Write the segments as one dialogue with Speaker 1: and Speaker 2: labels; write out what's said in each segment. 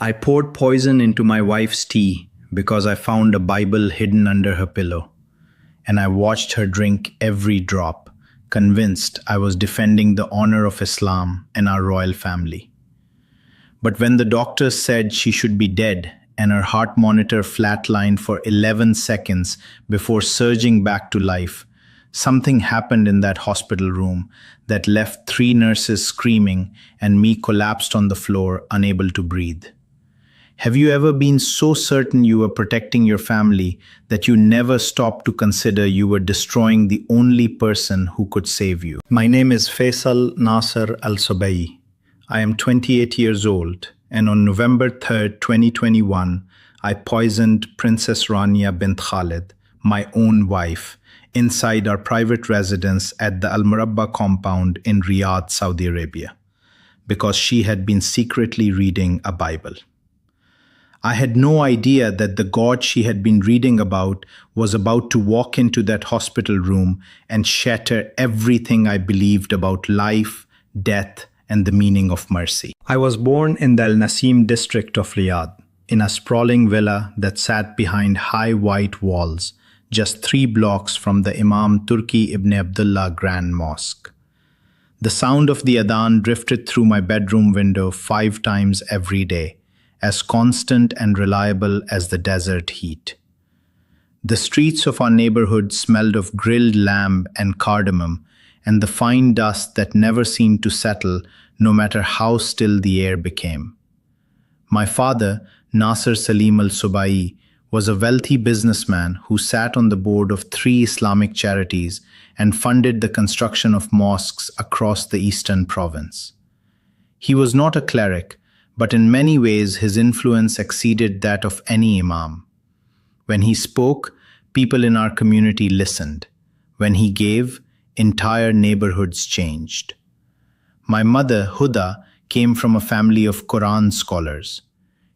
Speaker 1: I poured poison into my wife's tea because I found a Bible hidden under her pillow, and I watched her drink every drop, convinced I was defending the honor of Islam and our royal family. But when the doctors said she should be dead and her heart monitor flatlined for 11 seconds before surging back to life, something happened in that hospital room that left 3 nurses screaming and me collapsed on the floor, unable to breathe. Have you ever been so certain you were protecting your family that you never stopped to consider you were destroying the only person who could save you? My name is Faisal Nasser Al-Subai. I am 28 years old, and on November 3rd, 2021, I poisoned Princess Rania bint Khalid, my own wife, inside our private residence at the Al Murabba compound in Riyadh, Saudi Arabia, because she had been secretly reading a Bible. I had no idea that the God she had been reading about was about to walk into that hospital room and shatter everything I believed about life, death, and the meaning of mercy. I was born in the Al Nasim district of Riyadh, in a sprawling villa that sat behind high white walls, just 3 blocks from the Imam Turki ibn Abdullah Grand Mosque. The sound of the adhan drifted through my bedroom window 5 times every day, as constant and reliable as the desert heat. The streets of our neighborhood smelled of grilled lamb and cardamom, and the fine dust that never seemed to settle no matter how still the air became. My father, Nasser Salim Al-Subai, was a wealthy businessman who sat on the board of 3 Islamic charities and funded the construction of mosques across the eastern province. He was not a cleric, but in many ways his influence exceeded that of any imam. When he spoke, people in our community listened. When he gave, entire neighborhoods changed. My mother, Huda, came from a family of Quran scholars.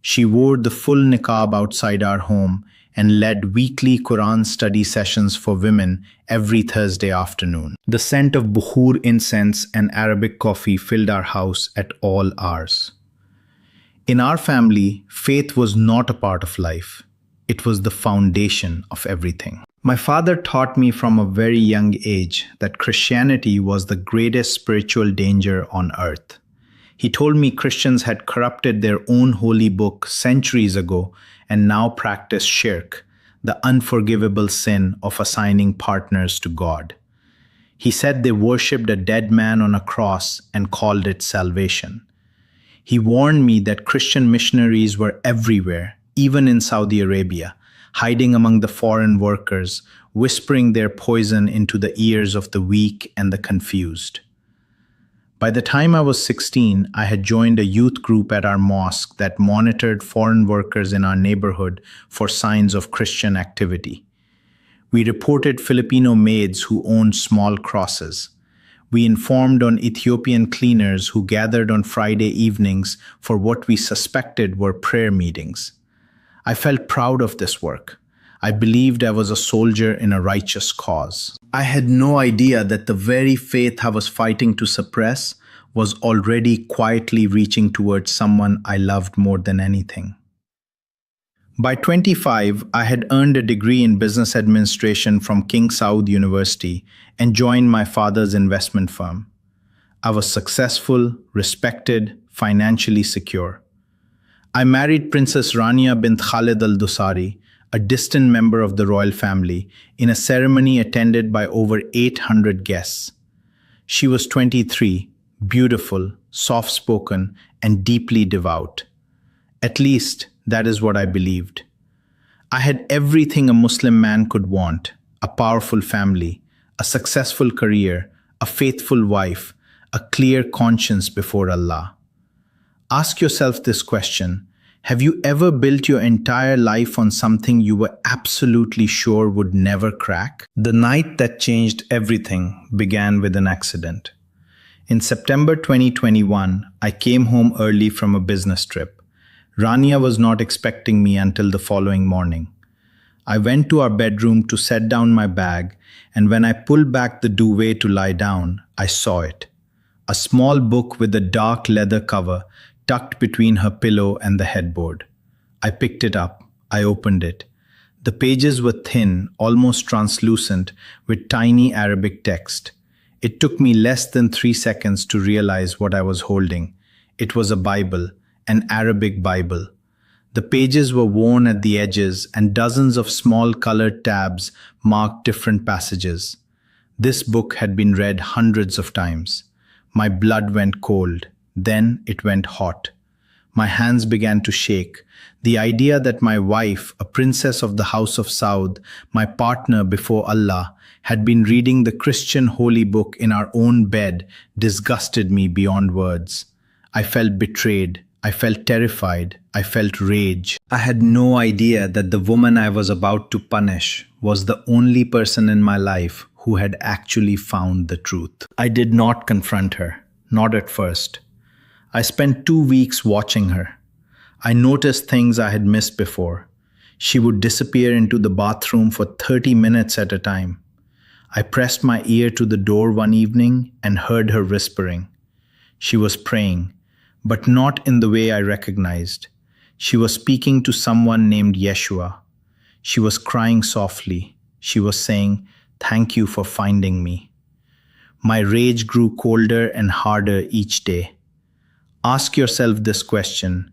Speaker 1: She wore the full niqab outside our home and led weekly Quran study sessions for women every Thursday afternoon. The scent of bukhur incense and Arabic coffee filled our house at all hours. In our family, faith was not a part of life. It was the foundation of everything. My father taught me from a very young age that Christianity was the greatest spiritual danger on earth. He told me Christians had corrupted their own holy book centuries ago and now practiced shirk, the unforgivable sin of assigning partners to God. He said they worshipped a dead man on a cross and called it salvation. He warned me that Christian missionaries were everywhere, even in Saudi Arabia, hiding among the foreign workers, whispering their poison into the ears of the weak and the confused. By the time I was 16, I had joined a youth group at our mosque that monitored foreign workers in our neighborhood for signs of Christian activity. We reported Filipino maids who owned small crosses. We informed on Ethiopian cleaners who gathered on Friday evenings for what we suspected were prayer meetings. I felt proud of this work. I believed I was a soldier in a righteous cause. I had no idea that the very faith I was fighting to suppress was already quietly reaching towards someone I loved more than anything. By 25, I had earned a degree in business administration from King Saud University and joined my father's investment firm. I was successful, respected, financially secure. I married Princess Rania bint Khalid al-Dusari, a distant member of the royal family, in a ceremony attended by over 800 guests. She was 23, beautiful, soft-spoken, and deeply devout. At least, that is what I believed. I had everything a Muslim man could want: a powerful family, a successful career, a faithful wife, a clear conscience before Allah. Ask yourself this question: have you ever built your entire life on something you were absolutely sure would never crack? The night that changed everything began with an accident. In September 2021, I came home early from a business trip. Rania was not expecting me until the following morning. I went to our bedroom to set down my bag, and when I pulled back the duvet to lie down, I saw it. A small book with a dark leather cover tucked between her pillow and the headboard. I picked it up. I opened it. The pages were thin, almost translucent, with tiny Arabic text. It took me less than 3 seconds to realize what I was holding. It was a Bible, an Arabic Bible. The pages were worn at the edges, and dozens of small colored tabs marked different passages. This book had been read hundreds of times. My blood went cold. Then it went hot. My hands began to shake. The idea that my wife, a princess of the House of Saud, my partner before Allah, had been reading the Christian holy book in our own bed disgusted me beyond words. I felt betrayed. I felt terrified. I felt rage. I had no idea that the woman I was about to punish was the only person in my life who had actually found the truth. I did not confront her, not at first. I spent 2 weeks watching her. I noticed things I had missed before. She would disappear into the bathroom for 30 minutes at a time. I pressed my ear to the door one evening and heard her whispering. She was praying, but not in the way I recognized. She was speaking to someone named Yeshua. She was crying softly. She was saying, "Thank you for finding me." My rage grew colder and harder each day. Ask yourself this question: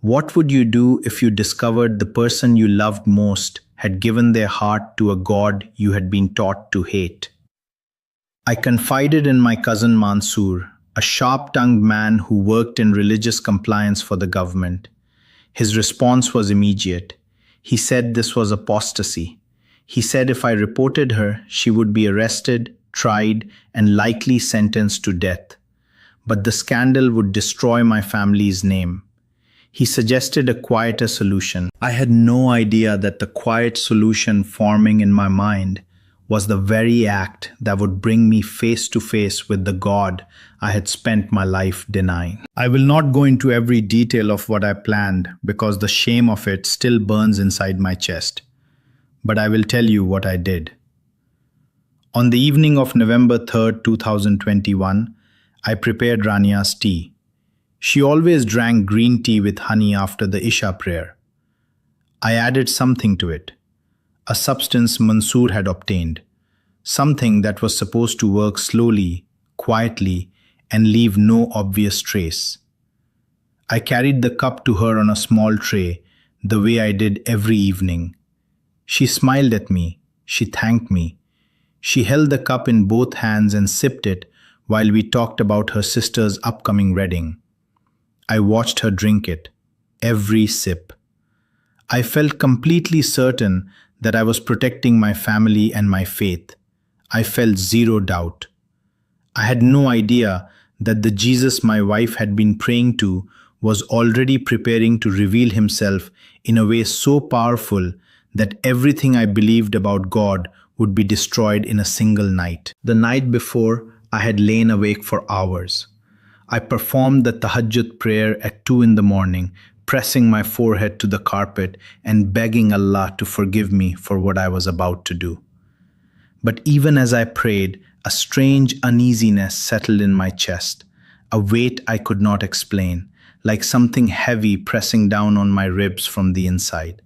Speaker 1: what would you do if you discovered the person you loved most had given their heart to a God you had been taught to hate? I confided in my cousin Mansoor, a sharp-tongued man who worked in religious compliance for the government. His response was immediate. He said this was apostasy. He said if I reported her, she would be arrested, tried, and likely sentenced to death. But the scandal would destroy my family's name. He suggested a quieter solution. I had no idea that the quiet solution forming in my mind was the very act that would bring me face to face with the God I had spent my life denying. I will not go into every detail of what I planned because the shame of it still burns inside my chest. But I will tell you what I did. On the evening of November 3rd, 2021, I prepared Rania's tea. She always drank green tea with honey after the Isha prayer. I added something to it, a substance Mansoor had obtained, something that was supposed to work slowly, quietly, and leave no obvious trace. I carried the cup to her on a small tray, the way I did every evening. She smiled at me. She thanked me. She held the cup in both hands and sipped it while we talked about her sister's upcoming wedding. I watched her drink it, every sip. I felt completely certain that I was protecting my family and my faith. I felt zero doubt. I had no idea that the Jesus my wife had been praying to was already preparing to reveal himself in a way so powerful that everything I believed about God would be destroyed in a single night. The night before, I had lain awake for hours. I performed the tahajjud prayer at 2 in the morning, pressing my forehead to the carpet and begging Allah to forgive me for what I was about to do. But even as I prayed, a strange uneasiness settled in my chest, a weight I could not explain, like something heavy pressing down on my ribs from the inside.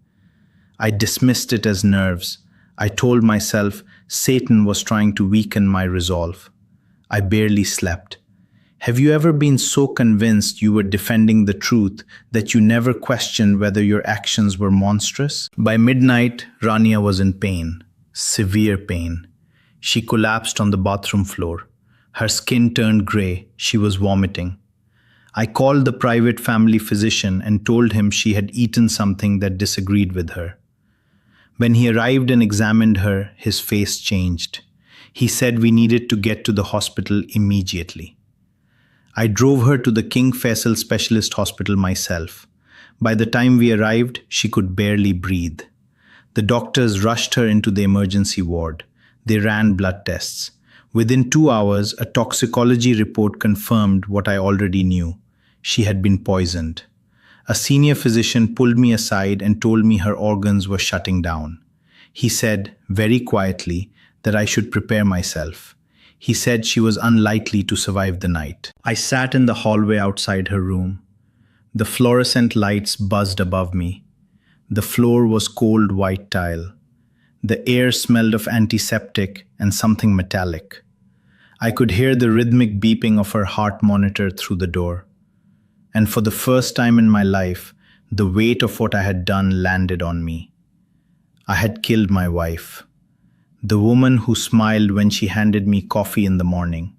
Speaker 1: I dismissed it as nerves. I told myself Satan was trying to weaken my resolve. I barely slept. Have you ever been so convinced you were defending the truth that you never questioned whether your actions were monstrous? By midnight, Rania was in pain, severe pain. She collapsed on the bathroom floor. Her skin turned gray. She was vomiting. I called the private family physician and told him she had eaten something that disagreed with her. When he arrived and examined her, his face changed. He said we needed to get to the hospital immediately. I drove her to the King Faisal Specialist Hospital myself. By the time we arrived, she could barely breathe. The doctors rushed her into the emergency ward. They ran blood tests. Within 2 hours, a toxicology report confirmed what I already knew. She had been poisoned. A senior physician pulled me aside and told me her organs were shutting down. He said, very quietly, that I should prepare myself. He said she was unlikely to survive the night. I sat in the hallway outside her room. The fluorescent lights buzzed above me. The floor was cold white tile. The air smelled of antiseptic and something metallic. I could hear the rhythmic beeping of her heart monitor through the door. And for the first time in my life, the weight of what I had done landed on me. I had killed my wife. The woman who smiled when she handed me coffee in the morning.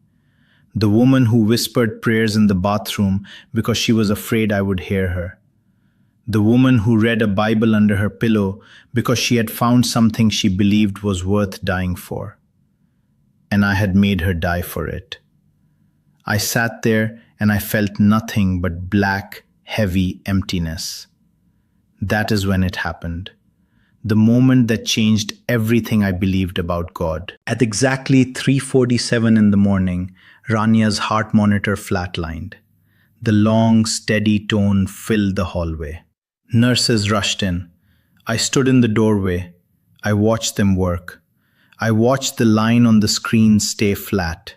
Speaker 1: The woman who whispered prayers in the bathroom because she was afraid I would hear her. The woman who read a Bible under her pillow because she had found something she believed was worth dying for. And I had made her die for it. I sat there and I felt nothing but black, heavy emptiness. That is when it happened. The moment that changed everything I believed about God. At exactly 3:47 in the morning, Rania's heart monitor flatlined. The long, steady tone filled the hallway. Nurses rushed in. I stood in the doorway. I watched them work. I watched the line on the screen stay flat.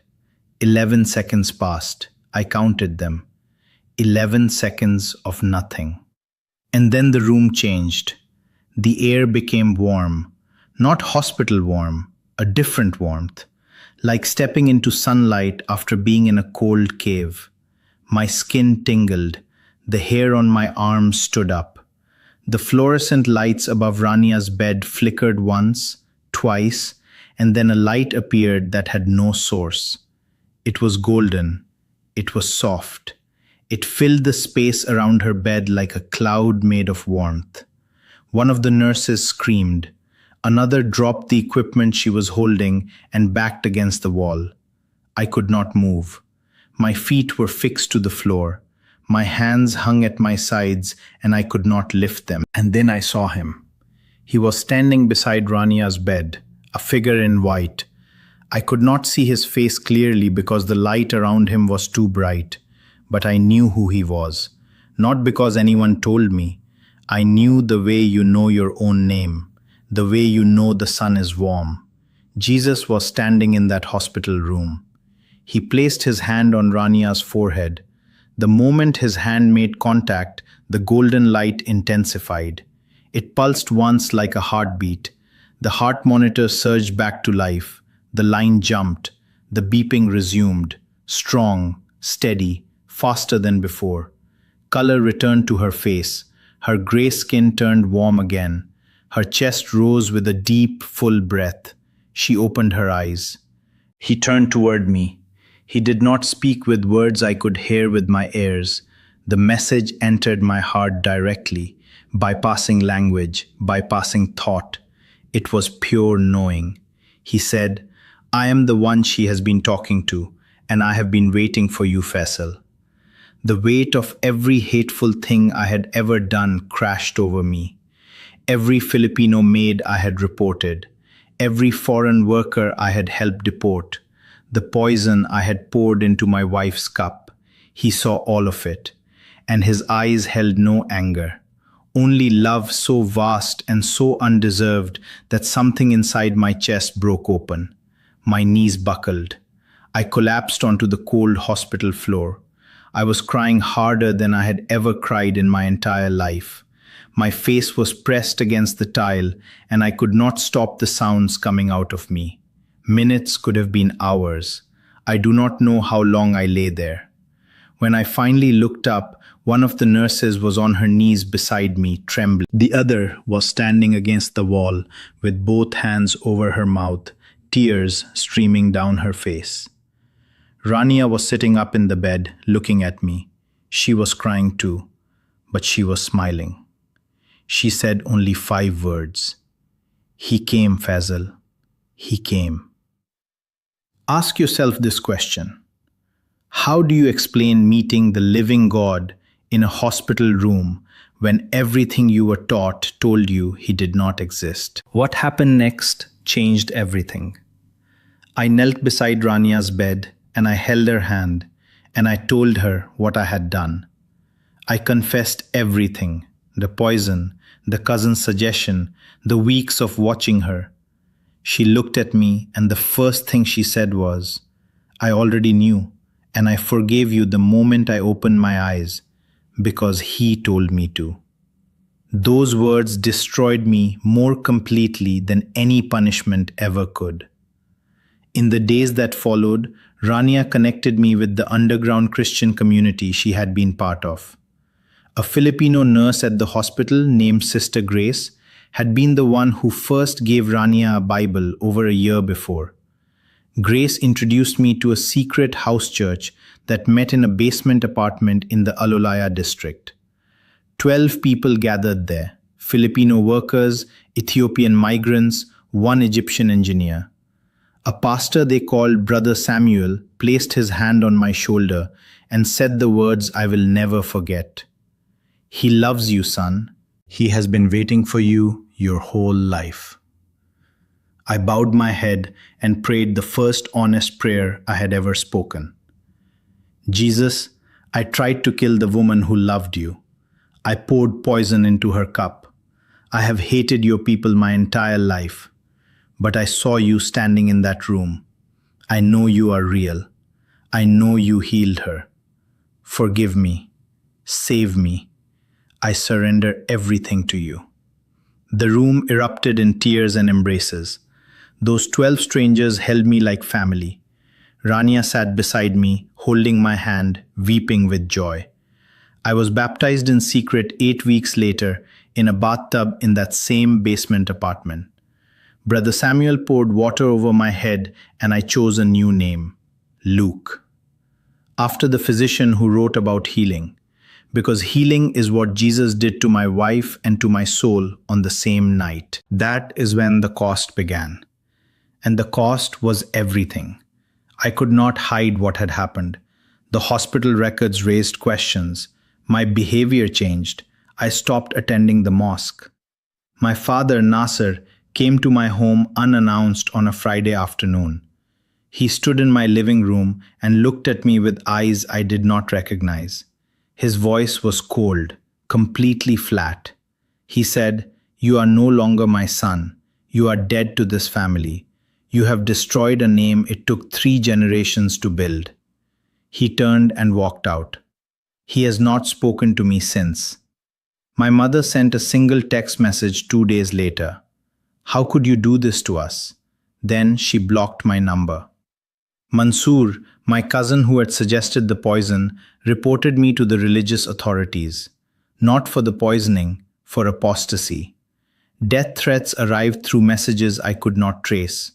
Speaker 1: 11 seconds passed. I counted them. 11 seconds of nothing. And then the room changed. The air became warm, not hospital warm, a different warmth, like stepping into sunlight after being in a cold cave. My skin tingled, the hair on my arms stood up. The fluorescent lights above Rania's bed flickered once, twice, and then a light appeared that had no source. It was golden. It was soft. It filled the space around her bed like a cloud made of warmth. One of the nurses screamed. Another dropped the equipment she was holding and backed against the wall. I could not move. My feet were fixed to the floor. My hands hung at my sides and I could not lift them. And then I saw him. He was standing beside Rania's bed, a figure in white. I could not see his face clearly because the light around him was too bright, but I knew who he was. Not because anyone told me. I knew the way you know your own name, the way you know the sun is warm. Jesus was standing in that hospital room. He placed his hand on Rania's forehead. The moment his hand made contact, the golden light intensified. It pulsed once like a heartbeat. The heart monitor surged back to life. The line jumped. The beeping resumed. Strong, steady, faster than before. Color returned to her face. Her gray skin turned warm again. Her chest rose with a deep, full breath. She opened her eyes. He turned toward me. He did not speak with words I could hear with my ears. The message entered my heart directly, bypassing language, bypassing thought. It was pure knowing. He said, "I am the one she has been talking to, and I have been waiting for you, Faisal." The weight of every hateful thing I had ever done crashed over me. Every Filipino maid I had reported, every foreign worker I had helped deport, the poison I had poured into my wife's cup. He saw all of it, and his eyes held no anger, only love so vast and so undeserved that something inside my chest broke open. My knees buckled. I collapsed onto the cold hospital floor. I was crying harder than I had ever cried in my entire life. My face was pressed against the tile, and I could not stop the sounds coming out of me. Minutes could have been hours. I do not know how long I lay there. When I finally looked up, one of the nurses was on her knees beside me, trembling. The other was standing against the wall, with both hands over her mouth, tears streaming down her face. Rania was sitting up in the bed, looking at me. She was crying too, but she was smiling. She said only 5 words. "He came, Faisal. He came." Ask yourself this question. How do you explain meeting the living God in a hospital room when everything you were taught told you he did not exist? What happened next changed everything. I knelt beside Rania's bed and I held her hand and I told her what I had done. I confessed everything, the poison, the cousin's suggestion, the weeks of watching her. She looked at me and the first thing she said was, "I already knew, and I forgave you the moment I opened my eyes. because He told me to. Those words destroyed me more completely than any punishment ever could. In the days that followed, Rania connected me with the underground Christian community she had been part of. A Filipino nurse at the hospital named Sister Grace had been the one who first gave Rania a Bible over a year before. Grace introduced me to a secret house church that met in a basement apartment in the Alolaya district. 12 people gathered there: Filipino workers, Ethiopian migrants, one Egyptian engineer. A pastor they called Brother Samuel placed his hand on my shoulder and said the words I will never forget. "He loves you, son. He has been waiting for you your whole life." I bowed my head and prayed the first honest prayer I had ever spoken. "Jesus, I tried to kill the woman who loved you. I poured poison into her cup. I have hated your people my entire life. But I saw you standing in that room. I know you are real. I know you healed her. Forgive me. Save me. I surrender everything to you." The room erupted in tears and embraces. Those 12 strangers held me like family. Rania sat beside me, holding my hand, weeping with joy. I was baptized in secret 8 weeks later in a bathtub in that same basement apartment. Brother Samuel poured water over my head and I chose a new name, Luke, after the physician who wrote about healing, because healing is what Jesus did to my wife and to my soul on the same night. That is when the cost began. And the cost was everything. I could not hide what had happened. The hospital records raised questions. My behavior changed. I stopped attending the mosque. My father, Nasser, came to my home unannounced on a Friday afternoon. He stood in my living room and looked at me with eyes I did not recognize. His voice was cold, completely flat. He said, "You are no longer my son. You are dead to this family. You have destroyed a name it took 3 generations to build." He turned and walked out. He has not spoken to me since. My mother sent a single text message 2 days later. "How could you do this to us?" Then she blocked my number. Mansoor, my cousin who had suggested the poison, reported me to the religious authorities. Not for the poisoning, for apostasy. Death threats arrived through messages I could not trace.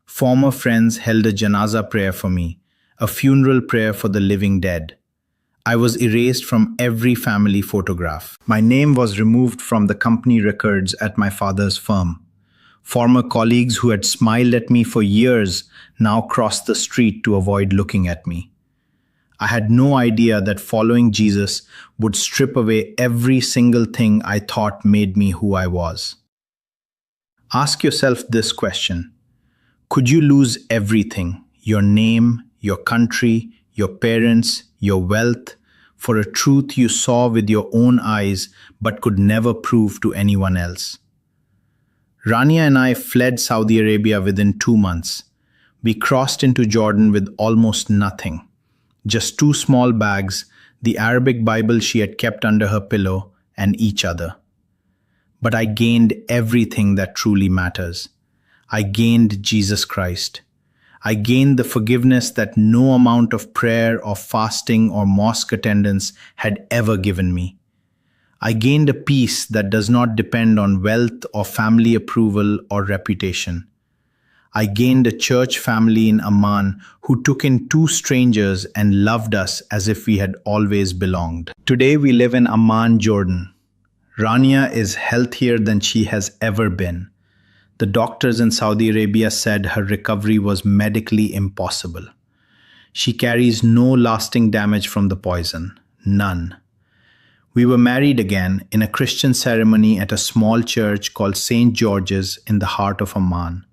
Speaker 1: Former friends held a janaza prayer for me, a funeral prayer for the living dead. I was erased from every family photograph. My name was removed from the company records at my father's firm. Former colleagues who had smiled at me for years now crossed the street to avoid looking at me. I had no idea that following Jesus would strip away every single thing I thought made me who I was. Ask yourself this question. Could you lose everything, your name, your country, your parents, your wealth, for a truth you saw with your own eyes but could never prove to anyone else? Rania and I fled Saudi Arabia within 2 months. We crossed into Jordan with almost nothing. Just 2 small bags, the Arabic Bible she had kept under her pillow, and each other. But I gained everything that truly matters. I gained Jesus Christ. I gained the forgiveness that no amount of prayer or fasting or mosque attendance had ever given me. I gained a peace that does not depend on wealth or family approval or reputation. I gained a church family in Amman who took in 2 strangers and loved us as if we had always belonged. Today we live in Amman, Jordan. Rania is healthier than she has ever been. The doctors in Saudi Arabia said her recovery was medically impossible. She carries no lasting damage from the poison. None. We were married again in a Christian ceremony at a small church called St. George's in the heart of Amman.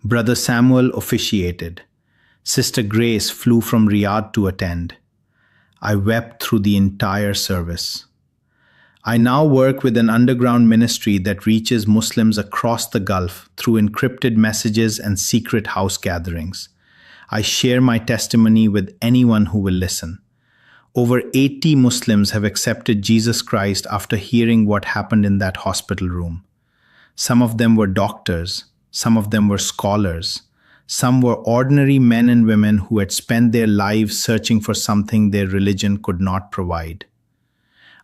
Speaker 1: Brother Samuel officiated. Sister Grace flew from Riyadh to attend. I wept through the entire service. I now work with an underground ministry that reaches Muslims across the Gulf through encrypted messages and secret house gatherings. I share my testimony with anyone who will listen. Over 80 Muslims have accepted Jesus Christ after hearing what happened in that hospital room. Some of them were doctors, some of them were scholars, some were ordinary men and women who had spent their lives searching for something their religion could not provide.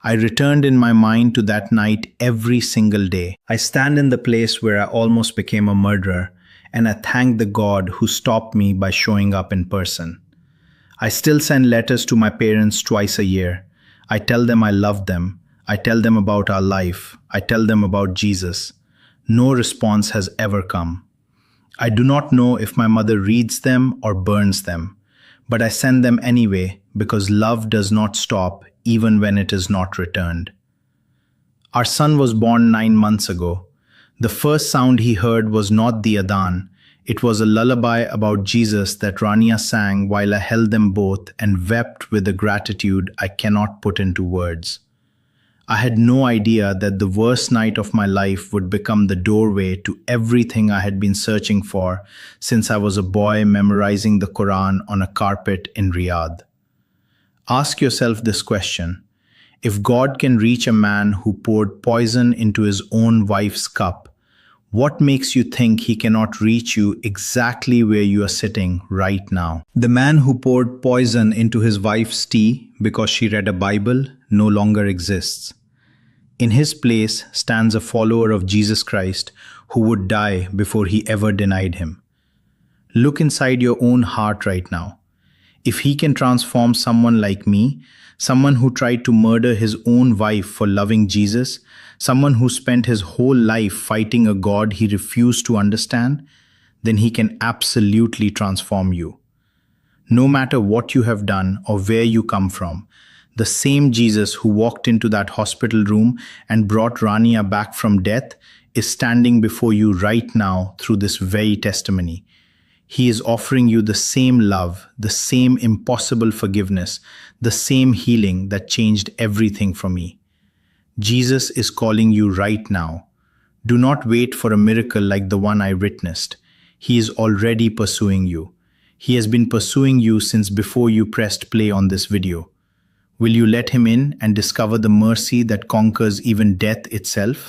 Speaker 1: I returned in my mind to that night every single day. I stand in the place where I almost became a murderer, and I thank the God who stopped me by showing up in person. I still send letters to my parents twice a year. I tell them I love them. I tell them about our life. I tell them about Jesus. No response has ever come. I do not know if my mother reads them or burns them, but I send them anyway because love does not stop even when it is not returned. Our son was born 9 months ago. The first sound he heard was not the adhan. It was a lullaby about Jesus that Rania sang while I held them both and wept with a gratitude I cannot put into words. I had no idea that the worst night of my life would become the doorway to everything I had been searching for since I was a boy memorizing the Quran on a carpet in Riyadh. Ask yourself this question: if God can reach a man who poured poison into his own wife's cup, what makes you think he cannot reach you exactly where you are sitting right now? The man who poured poison into his wife's tea because she read a Bible no longer exists. In his place stands a follower of Jesus Christ who would die before he ever denied him. Look inside your own heart right now. If he can transform someone like me, someone who tried to murder his own wife for loving Jesus, someone who spent his whole life fighting a God he refused to understand, then he can absolutely transform you. No matter what you have done or where you come from, the same Jesus who walked into that hospital room and brought Rania back from death is standing before you right now through this very testimony. He is offering you the same love, the same impossible forgiveness, the same healing that changed everything for me. Jesus is calling you right now. Do not wait for a miracle like the one I witnessed. He is already pursuing you. He has been pursuing you since before you pressed play on this video. Will you let him in and discover the mercy that conquers even death itself?